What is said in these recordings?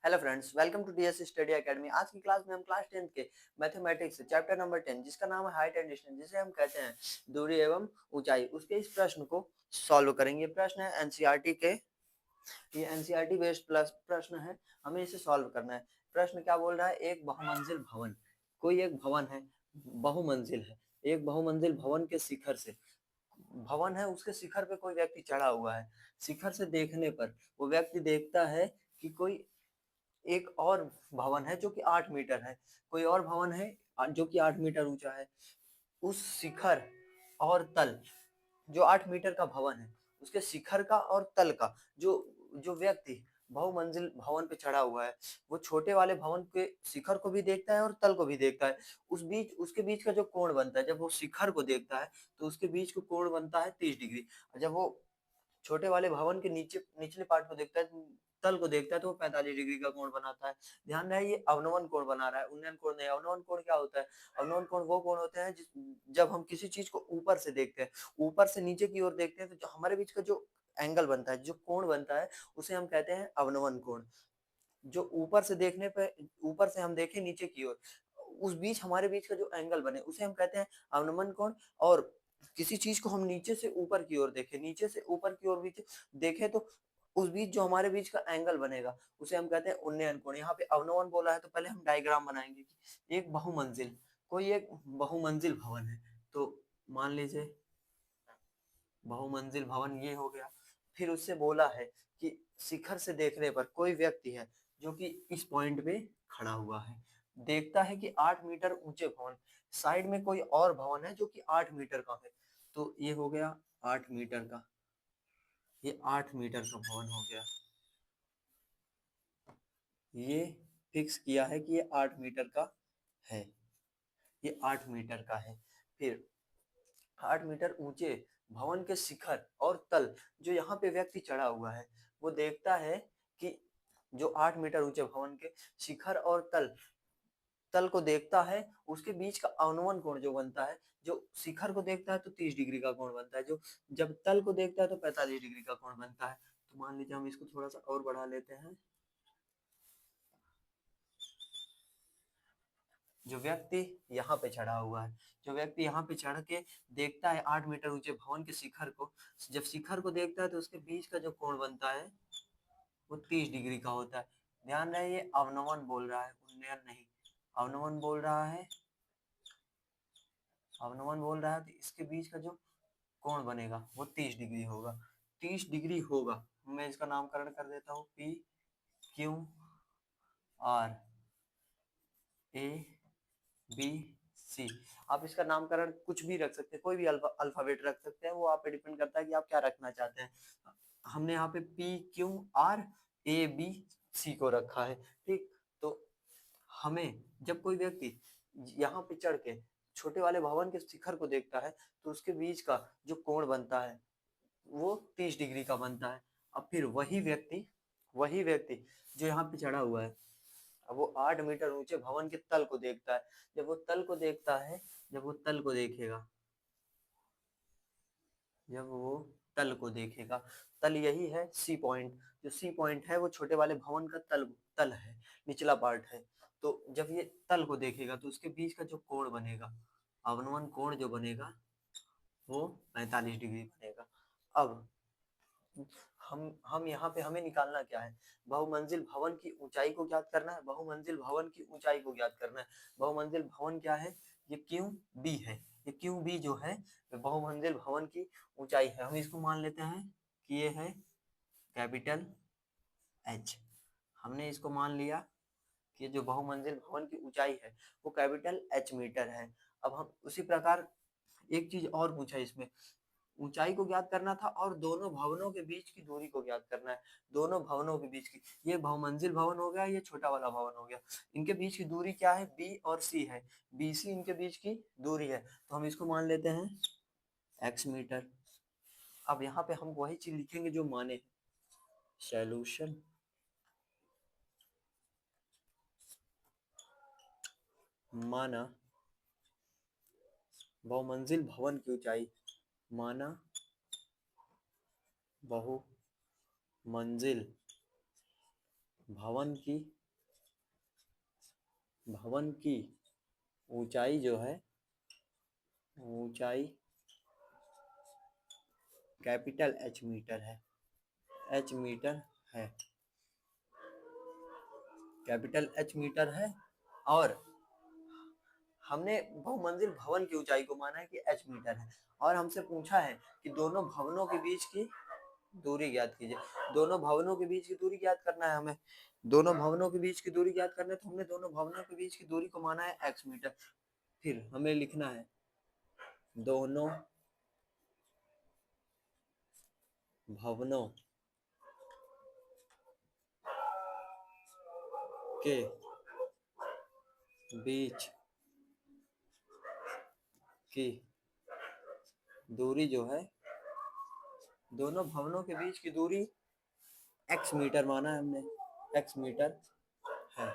Hello friends, welcome to DS study academy. आज की class में हम क्लास 10th के मैथमेटिक्स चैप्टर नंबर 10 जिसका नाम है हाइट एंड डिस्टेंस, जिसे हम कहते हैं दूरी एवं ऊंचाई, उसके इस प्रश्न को सॉल्व करेंगे। प्रश्न है एनसीईआरटी के, ये एनसीईआरटी बेस्ड प्लस प्रश्न है, हमें इसे सॉल्व करना है। प्रश्न क्या बोल रहा है? एक बहुमंजिल भवन, कोई एक भवन है, बहुमंजिल है, एक बहुमंजिल भवन के शिखर से, भवन है उसके शिखर पे कोई व्यक्ति चढ़ा हुआ है। शिखर से देखने पर वो व्यक्ति देखता है कि कोई एक और भवन है जो कि 8 मीटर है, कोई और भवन है जो कि 8 मीटर ऊंचा है। उस शिखर और तल, जो 8 मीटर का भवन है उसके शिखर का और तल का, जो जो व्यक्ति बहुमंजिल भवन पे चढ़ा हुआ है, वो छोटे वाले भवन के शिखर को भी देखता है और तल को भी देखता है। उसके बीच का जो कोण बनता है, जब वो शिखर को देखता है तो उसके बीच का कोण बनता है 30 डिग्री। जब वो छोटे वाले भवन के निचले पार्ट को देखता है, तल को देखता है, तो वो 45 डिग्री का कोण बनाता है। ध्यान रहे ये अवनमन कोण बना रहा है, उन्नयन कोण नहीं। अवनमन कोण क्या होता है? अवनमन कोण वो कोण होते हैं जब हम किसी चीज को ऊपर से देखते हैं, ऊपर से नीचे की ओर देखते हैं, तो जो हमारे बीच का जो एंगल बनता है, जो कोण बनता है, उसे हम कहते हैं अवनमन कोण। जो ऊपर से देखने पे, ऊपर से हम देखें नीचे की ओर, उस बीच हमारे बीच का जो एंगल बने उसे हम कहते हैं अवनमन कोण। और किसी चीज को हम नीचे से ऊपर की ओर देखें, नीचे से ऊपर की ओर बीच देखें, तो उस बीच जो हमारे बीच का एंगल बनेगा उसे हम कहते हैं उन्नयन कोण। यहाँ पे अवनमन बोला है तो पहले हम डायग्राम बनाएंगे कि एक बहुमंजिल, कोई एक बहुमंजिल भवन है, तो मान लीजिए बहुमंजिल भवन ये हो गया। फिर उससे बोला है कि शिखर से देखने पर कोई व्यक्ति है जो कि इस पॉइंट पे खड़ा हुआ है, देखता है कि 8 मीटर ऊंचे भवन, साइड में कोई और भवन है जो कि 8 मीटर का है। तो ये हो गया 8 मीटर का, ये 8 मीटर का भवन हो गया। ये फिक्स किया है कि ये 8 मीटर का है, ये 8 मीटर का है। फिर 8 मीटर ऊंचे भवन के शिखर और तल, जो यहाँ पे व्यक्ति चढ़ा हुआ है, वो देखता है कि जो 8 मीटर ऊंचे भवन के शिखर और तल, तल को देखता है, उसके बीच का अवनमन कोण जो बनता है, जो शिखर को देखता है तो 30 डिग्री का कोण बनता है, जो जब तल को देखता है तो 45 डिग्री का कोण बनता है। तो मान लीजिए हम इसको थोड़ा सा और बढ़ा लेते हैं। जो व्यक्ति यहाँ पे चढ़ा हुआ है, जो व्यक्ति यहाँ पे चढ़ के देखता है 8 मीटर ऊंचे भवन के शिखर को, जब शिखर को देखता है तो उसके बीच का जो कोण बनता है वो 30 डिग्री का होता है। ध्यान रहे ये अवनमन बोल रहा है, उन्नयन नहीं। अवनमन बोल रहा है, अवनमन बोल रहा है, तो इसके बीच का जो कोण बनेगा वो 30 डिग्री होगा। 30 डिग्री होगा। मैं इसका नामकरण कर देता हूँ P Q R A B C. आप इसका नामकरण कुछ भी रख सकते हैं, कोई भी अल्फाबेट रख सकते हैं, वो आप पे डिपेंड करता है कि आप क्या रखना चाहते हैं। हमने यहाँ पे P Q R A B C को रखा है, ठीक। तो हमें जब कोई व्यक्ति यहाँ पे चढ़ के छोटे वाले भवन के शिखर को देखता है तो उसके बीच का जो कोण बनता है वो 30 डिग्री का बनता है। अब फिर वही व्यक्ति जो यहाँ पे चढ़ा हुआ है, अब वो 8 मीटर ऊंचे भवन के तल को देखता है। जब वो तल को देखता है, जब वो तल को देखेगा, जब वो तल को देखेगा, तल यही है सी पॉइंट। जो सी पॉइंट है वो छोटे वाले भवन का तल तल है, निचला पार्ट है। तो जब ये तल को देखेगा तो उसके बीच का जो कोण बनेगा, अवनमन कोण जो बनेगा वो 45 डिग्री बनेगा। अब हम यहाँ पे हमें निकालना क्या है? बहुमंजिल भवन की ऊंचाई को ज्ञात करना है, बहुमंजिल भवन की ऊंचाई को ज्ञात करना है। बहुमंजिल भवन क्या है? ये क्यू बी है। ये क्यू बी जो है बहुमंजिल भवन की ऊंचाई है। हम इसको मान लेते हैं कि ये है कैपिटल एच। हमने इसको मान लिया कि जो बहुमंजिल भवन की ऊंचाई है वो कैपिटल एच मीटर है। अब हम उसी प्रकार एक चीज और पूछा इसमें, ऊंचाई को ज्ञात करना था और दोनों भवनों के बीच की दूरी को ज्ञात करना है। दोनों भवनों के बीच की, ये बहुमंजिल भवन हो गया, ये छोटा वाला भवन हो गया, इनके बीच की दूरी क्या है? बी और सी है, बी सी इनके बीच की दूरी है। तो हम इसको मान लेते हैं एक्स मीटर। अब यहाँ पे हम वही चीज लिखेंगे जो माने, सॉल्यूशन। माना बहुमंजिल भवन की ऊंचाई, माना बहुमंजिल भवन की ऊंचाई जो है, ऊंचाई कैपिटल एच मीटर है, एच मीटर है, कैपिटल एच मीटर है। और हमने बहुमंजिल भवन की ऊंचाई को माना है कि एच मीटर है, और हमसे पूछा है कि दोनों भवनों के बीच की दूरी ज्ञात कीजिए। दोनों भवनों के बीच की दूरी ज्ञात करना है हमें, दोनों भवनों के बीच की दूरी ज्ञात करना है, तो हमने दोनों भवनों के बीच की दूरी को माना है एक्स मीटर। फिर हमें लिखना है दोनों भवनों के बीच की दूरी जो है, दोनों भवनों के बीच की दूरी एक्स मीटर माना है हमने, एक्स मीटर है।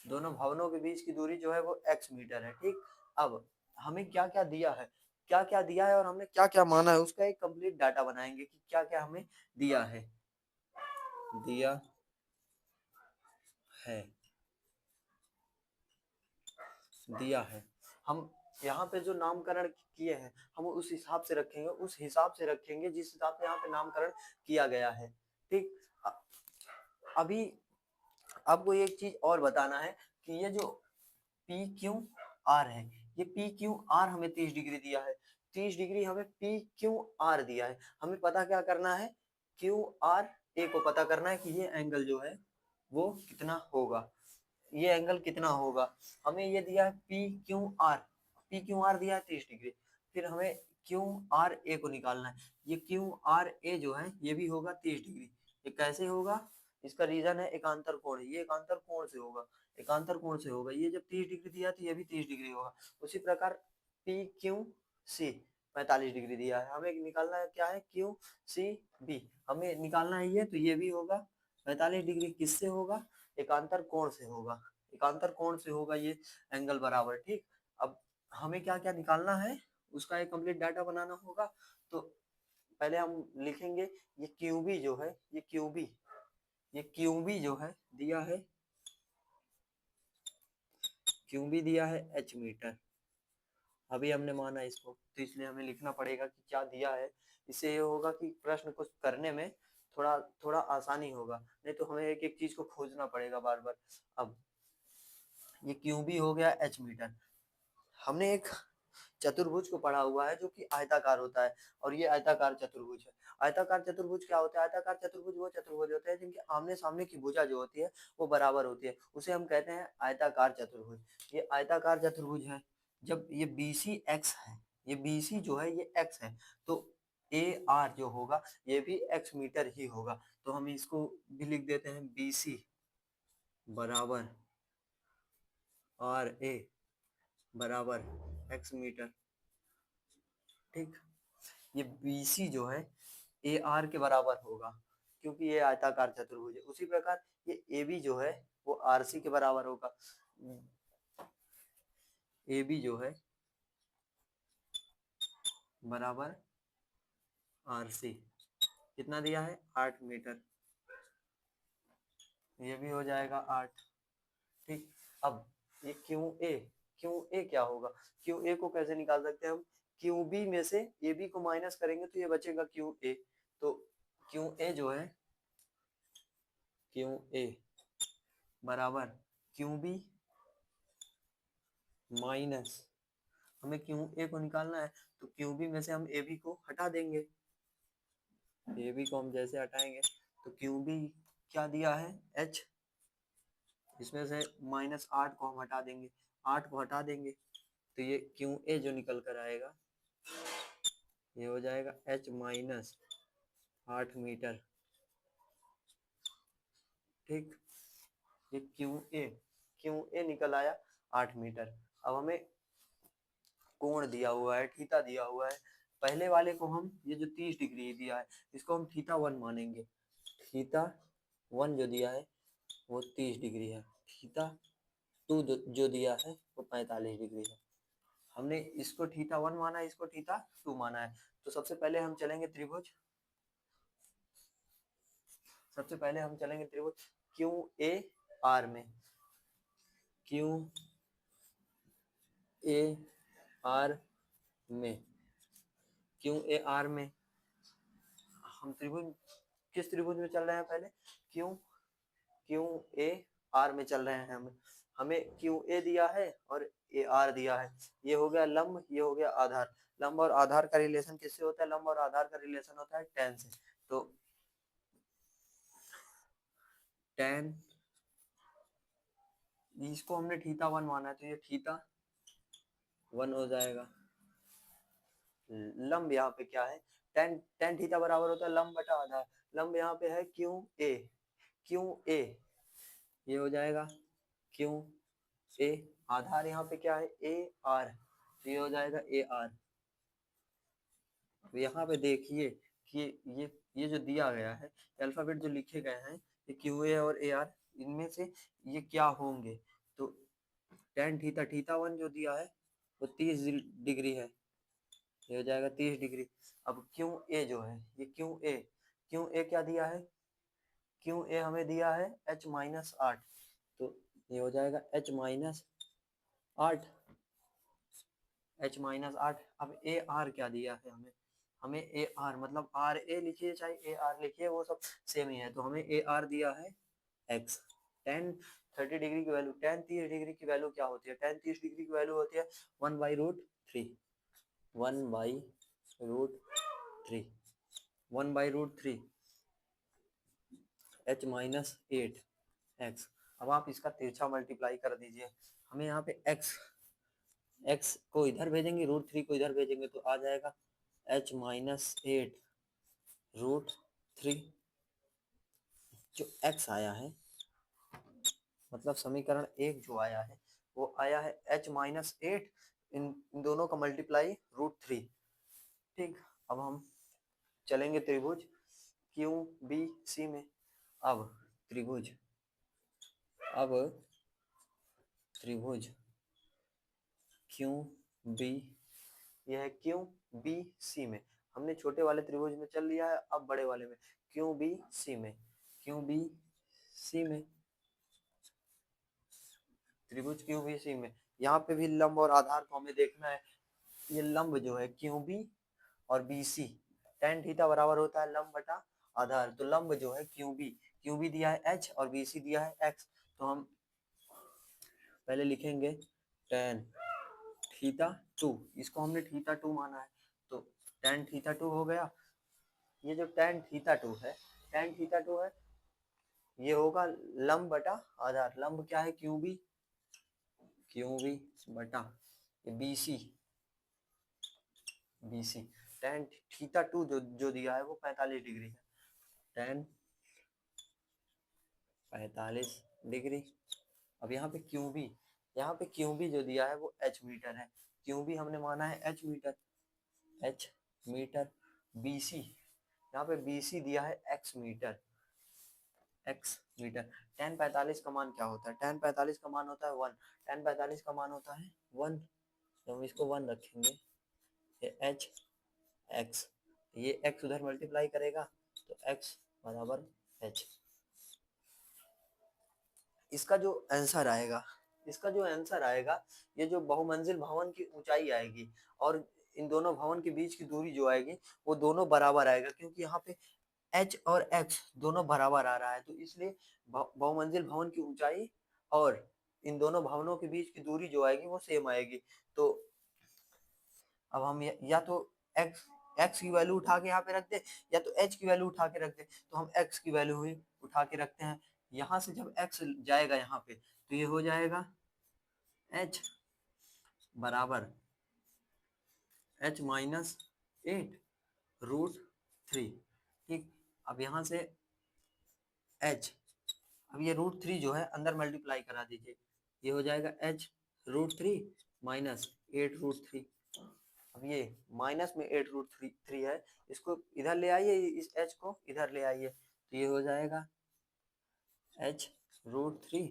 दोनों भवनों के बीच की दूरी जो है वो एक्स मीटर है। ठीक, अब हमें क्या क्या दिया है, क्या क्या दिया है और हमने क्या क्या माना है, उसका एक कंप्लीट डाटा बनाएंगे कि क्या क्या हमें दिया है, दिया है, दिया है। हम यहाँ पे जो नामकरण किए हैं हम उस हिसाब से रखेंगे, उस हिसाब से रखेंगे जिस हिसाब से यहाँ पे नामकरण किया गया है। ठीक, अभी आपको एक चीज और बताना है कि ये जो पी क्यू आर है, ये पी क्यू आर हमें 30 डिग्री दिया है, 30 डिग्री हमें पी क्यू आर दिया है। हमें पता क्या करना है, क्यू आर ए को पता करना है कि ये एंगल जो है वो कितना होगा, ये एंगल कितना होगा। हमें ये दिया है P Q are, P Q are दिया है 30 डिग्री। फिर हमें क्यू आर ए को निकालना है, ये क्यू आर ए जो है ये भी होगा 30 डिग्री। ये कैसे होगा, इसका रीजन है एकांतर कोण, ये एकांतर कोण से होगा, एकांतर कोण से होगा। ये जब 30 डिग्री दिया तो ये भी 30 डिग्री होगा। उसी प्रकार पी क्यू सी 45 डिग्री दिया है, हमें निकालना है क्या है क्यू सी बी, हमें निकालना है ये, तो ये भी होगा 45 डिग्री। किससे होगा, एकांतर कोण से होगा, एकांतर कोण से होगा ये एंगल बराबर। ठीक, अब हमें क्या क्या निकालना है उसका एक कंप्लीट डाटा बनाना होगा। तो पहले हम लिखेंगे ये क्यूबी जो है, ये क्यूबी, ये क्यूबी जो है दिया है, क्यूबी दिया है एच मीटर। अभी हमने माना इसको, तो इसलिए हमें लिखना पड़ेगा कि क्या दिया है। इससे ये होगा कि प्रश्न को करने में थोड़ा थोड़ा आसानी होगा, नहीं तो हमें एक एक चीज को खोजना पड़ेगा बार बार। अब ये क्यूबी हो गया एच मीटर। हमने एक चतुर्भुज को पढ़ा हुआ है जो कि आयताकार होता है, और ये आयताकार चतुर्भुज है। आयताकार चतुर्भुज क्या होता है, आयताकार चतुर्भुज वो चतुर्भुज होते हैं जिनके आमने सामने की भुजा जो होती है वो बराबर होती है, उसे हम कहते हैं आयताकार चतुर्भुज। ये आयताकार चतुर्भुज है। जब ये बी सी एक्स है, ये बी सी जो है ये एक्स है, तो ए आर जो होगा ये भी एक्स मीटर ही होगा। तो हम इसको भी लिख देते हैं बी सी बराबर आर ए बराबर एक्स मीटर। ठीक, ये BC जो है AR के बराबर होगा क्योंकि ये आयताकार चतुर्भुज है। उसी प्रकार ये AB जो है वो RC के बराबर होगा। AB जो है बराबर RC, कितना दिया है 8 मीटर, ये भी हो जाएगा 8। ठीक, अब ये QA क्या होगा, QA को कैसे निकाल सकते हैं हम, QB में से AB को माइनस करेंगे तो ये बचेगा QA। तो QA जो है QA बराबर QB माइनस, हमें QA को निकालना है तो QB में से हम AB को हटा देंगे, AB को हम जैसे हटाएंगे तो QB क्या दिया है H, इसमें से -8 को हम हटा देंगे, 8 को हटा देंगे तो ये QA जो निकल कर आएगा ये हो जाएगा H माइनस 8 मीटर। ठीक, ये QA निकल आया 8 मीटर। अब हमें कोण दिया हुआ है, थीटा दिया हुआ है। पहले वाले को हम, ये जो 30 डिग्री दिया है इसको हम थीटा 1 मानेंगे, थीटा 1 जो दिया है वो 30 डिग्री है, थीटा 2 जो दिया है वो 45 डिग्री है। हमने इसको थीटा 1 माना है, इसको थीटा 2 माना है। तो सबसे पहले हम चलेंगे त्रिभुज, सबसे पहले हम चलेंगे त्रिभुज क्यू ए आर में, क्यू ए आर में, क्यू ए आर में हम त्रिभुज किस त्रिभुज में चल रहे हैं, पहले क्यू क्यू ए आर में चल रहे हैं। हमें क्यू ए दिया है और ए आर दिया है, ये हो गया लंब, ये हो गया आधार। लंब और आधार का रिलेशन किससे होता है, लंब और आधार का रिलेशन होता है tan से। तो tan, इसको हमने थीटा 1 माना है तो ये थीटा 1 हो जाएगा। लंब यहाँ पे क्या है, tan थीटा बराबर होता है लंब बटा आधार। लंब यहाँ पे है क्यू ए, क्यू ए ये हो जाएगा क्यू ए, आधार यहाँ पे क्या है ए आर, तो ये हो जाएगा ए आर। तो यहाँ पे देखिए कि ये जो दिया गया है अल्फाबेट जो लिखे गए हैं, ये क्यू ए और ए आर, इनमें से ये क्या होंगे, तो tan थीटा, थीटा 1 जो दिया है वो 30 डिग्री है, ये हो जाएगा 30 डिग्री। अब क्यू ए जो है, ये क्यू ए क्या दिया है, क्यू ए हमें दिया है h माइनस 8, तो ये हो जाएगा h माइनस 8, h माइनस 8। अब ए आर क्या दिया है हमें, हमें ए आर मतलब आर ए लिखिए चाहे ए आर लिखिए वो सब सेम ही है, तो हमें ए आर दिया है x। tan 30 डिग्री की वैल्यू, tan 30 डिग्री की वैल्यू क्या होती है, tan 30 डिग्री की वैल्यू होती है 1/√3, 1/√3, 1/√3 h माइनस 8 x। अब आप इसका तिरछा मल्टीप्लाई कर दीजिए, हमें यहाँ पे x को इधर भेजेंगे, √3 को इधर भेजेंगे तो आ जाएगा h माइनस 8√3। जो x आया है मतलब समीकरण 1 जो आया है वो आया है h माइनस 8, इन दोनों का मल्टीप्लाई √3। ठीक, अब हम चलेंगे त्रिभुज क्यू बी सी में। अब त्रिभुज क्यू बी, यह है क्यू बी सी में, हमने छोटे वाले त्रिभुज में चल लिया है, अब बड़े वाले में क्यू बी सी में, क्यू बी सी में, त्रिभुज क्यू बी सी में यहाँ पे भी लंब और आधार को हमें देखना है। ये लंब जो है क्यू बी और बी सी, tan थीटा बराबर होता है लंब बटा आधार, तो लंब जो है क्यू बी दिया है h और बी सी दिया है x, तो हम पहले लिखेंगे tan थीटा 2, इसको हमने थीटा 2 माना है तो tan थीटा 2 हो गया। ये जो tan थीटा 2 है, tan थीटा 2 है, ये होगा लंब बटा आधार। लंब क्या है क्यू बी बटा ये बी सी, tan थीटा 2 जो दिया है वो 45 डिग्री है, tan 45 डिग्री। अब यहाँ पे क्यू बी जो दिया है वो h मीटर है, क्यू बी हमने माना है h मीटर, बी सी यहाँ पे बी सी दिया है x मीटर, tan 45 का मान क्या होता है, tan 45 का मान होता है 1, tan 45 का मान होता है 1, तो हम इसको 1 रखेंगे, ये h x, ये x उधर मल्टीप्लाई करेगा तो x बराबर h। इसका जो आंसर आएगा, ये जो बहुमंजिल भवन की ऊंचाई आएगी और इन दोनों भवन के बीच की दूरी जो आएगी वो दोनों बराबर आएगा, क्योंकि यहाँ पे h और x दोनों बराबर आ रहा है, तो इसलिए बहुमंजिल भवन की ऊंचाई और इन दोनों भवनों के बीच की दूरी जो आएगी वो सेम आएगी। तो अब हम या तो x की वैल्यू उठा के यहाँ पे रख दे या तो h की वैल्यू उठा के रख दे, तो हम x की वैल्यू ही उठा के रखते हैं। यहाँ से जब x जाएगा यहाँ पे तो ये हो जाएगा h बराबर h माइनस 8√3। ठीक, अब यहाँ से h, अब ये √3 जो है अंदर मल्टीप्लाई करा दीजिए, ये हो जाएगा h√3 माइनस 8√3। अब ये माइनस में 8√3 है, इसको इधर ले आइए, इस h को इधर ले आइए, तो ये हो जाएगा h√3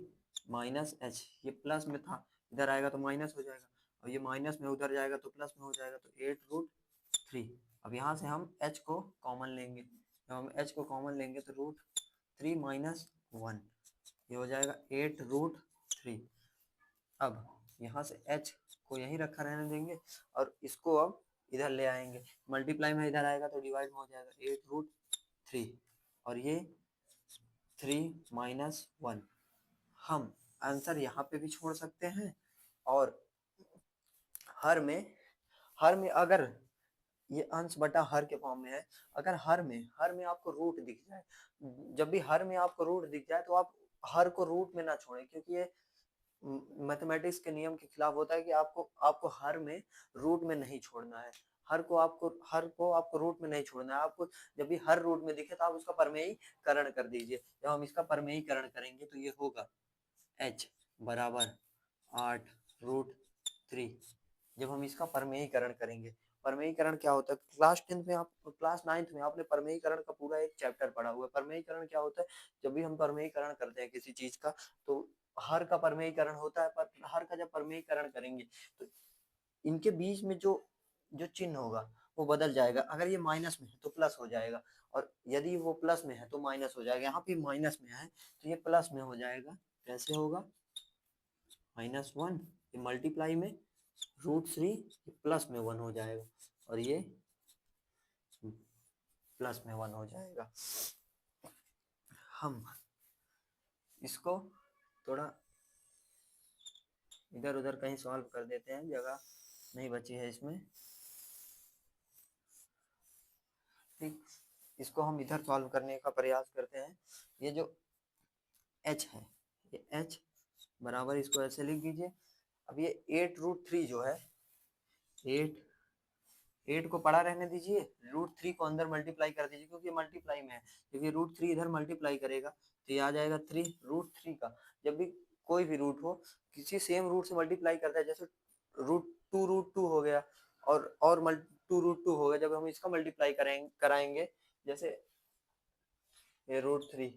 माइनस h, ये प्लस में था इधर आएगा तो माइनस हो जाएगा, और ये माइनस में उधर जाएगा तो प्लस में हो जाएगा, तो 8√3। अब यहाँ से हम h को कॉमन लेंगे, जब हम h को कॉमन लेंगे तो 3 माइनस 1, ये हो जाएगा 8√3। अब यहाँ से h को यहीं रखा रहने देंगे और इसको अब इधर ले आएंगे, मल्टीप्लाई में इधर आएगा तो डिवाइड में हो जाएगा 8√3 और ये 3 माइनस 1। हम आंसर यहाँ पे भी छोड़ सकते हैं और हर में अगर ये अंश बटा हर के फॉर्म में है, अगर हर में आपको रूट दिख जाए, जब भी हर में आपको रूट दिख जाए तो आप हर को रूट में ना छोड़ें, क्योंकि ये मैथमेटिक्स के नियम के खिलाफ होता है कि आपको हर में रूट में नहीं छोड़ना है। हर को आपको रूट में नहीं छोड़ना है। आपको जब भी हर रूट में दिखे तो आप उसका परमेयीकरण कर दीजिए। जब हम इसका परमेयीकरण करेंगे तो ये होगा h बराबर 8√3। जब हम इसका परमेयीकरण करेंगे, परमेयीकरण क्या होता है, क्लास 9th में आपने परमेयीकरण का पूरा एक चैप्टर पढ़ा हुआ है। परमेयीकरण क्या होता है, जब भी हम परमेयीकरण करते हैं किसी चीज का तो हर का परमेयीकरण होता है, पर हर का जब परमेयीकरण करेंगे तो इनके बीच में जो जो चिन्ह होगा वो बदल जाएगा। अगर ये माइनस में है तो प्लस हो जाएगा और यदि वो प्लस में है तो माइनस हो जाएगा। यहाँ पे माइनस में है तो ये प्लस में हो जाएगा। कैसे होगा, -1, ये मल्टीप्लाई में √3 प्लस में 1 हो जाएगा और ये प्लस में 1 हो जाएगा। हम इसको थोड़ा इधर उधर कहीं सॉल्व कर देते हैं, जगह नहीं बची है इसमें। ठीक, इसको हम इधर सॉल्व करने का प्रयास करते हैं। ये जो h है, ये h बराबर, इसको ऐसे लिख दीजिए। अब ये 8√3 जो है, 8 को पड़ा रहने दीजिए, √3 को अंदर मल्टीप्लाई कर दीजिए क्योंकि मल्टीप्लाई में है। क्योंकि √3 इधर मल्टीप्लाई करेगा तो ये आ जाएगा 3 √3 का। जब भी कोई भी रूट हो, किसी सेम रूट से मल्टीप्लाई करता है, जैसे √2 हो गया और 2√2 हो गया, जब हम इसका मल्टीप्लाई कराएंगे, जैसे ये √3,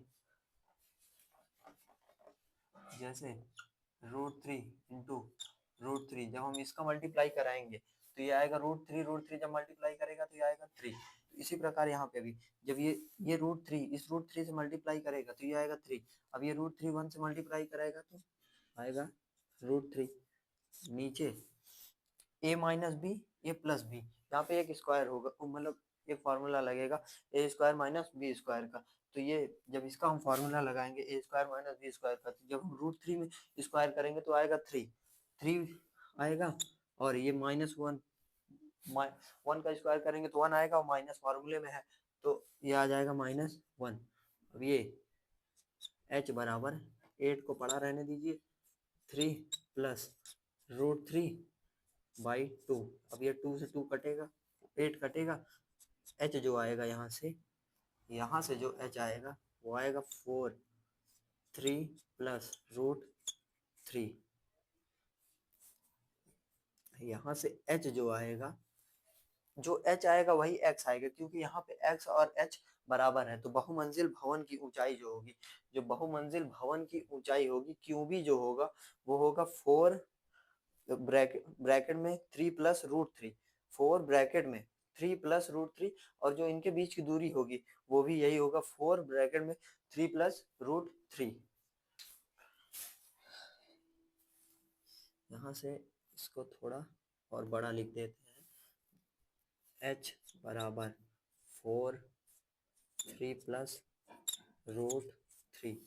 जैसे √3 इंटू √3, जब हम इसका मल्टीप्लाई कराएंगे तो ये आएगा √3 जब मल्टीप्लाई करेगा तो ये आएगा 3। इसी प्रकार यहाँ पे भी जब ये √3 इस √3 से मल्टीप्लाई करेगा तो ये आएगा 3। अब ये √3 1 से मल्टीप्लाई करेगा तो आएगा √3। नीचे a minus B A plus B, यहाँ पे एक स्क्वायर होगा, मतलब एक फार्मूला लगेगा A square minus B square का। तो ये जब इसका हम फार्मूला लगाएंगे A square minus B square का, तो जब हम √3 में स्क्वायर करेंगे तो आएगा 3 आएगा और ये -1 1 का स्क्वायर करेंगे तो 1 आएगा और माइनस फार्मूले में है तो ये आ जाएगा -1। अब ये h बराबर 8 को पड़ा रहने दीजिए, 3 प्लस √3/2। अब ये 2 से 2 कटेगा, 8 कटेगा, h जो आएगा यहाँ से जो h आएगा वो आएगा 4, 3 प्लस √3। यहाँ से h जो आएगा वही x आएगा, क्योंकि यहाँ पे x और h बराबर है। तो बहुमंजिल भवन की ऊंचाई जो होगी, जो बहुमंजिल भवन की ऊंचाई होगी, क्यूबी जो होगा वो होगा 4 ब्रैकेट में 3 प्लस √3, 4 ब्रैकेट में 3 प्लस √3 और जो इनके बीच की दूरी होगी वो भी यही होगा 4 ब्रैकेट में 3 प्लस √3। यहाँ से इसको थोड़ा और बड़ा लिख देते हैं, h बराबर 4 3 प्लस √3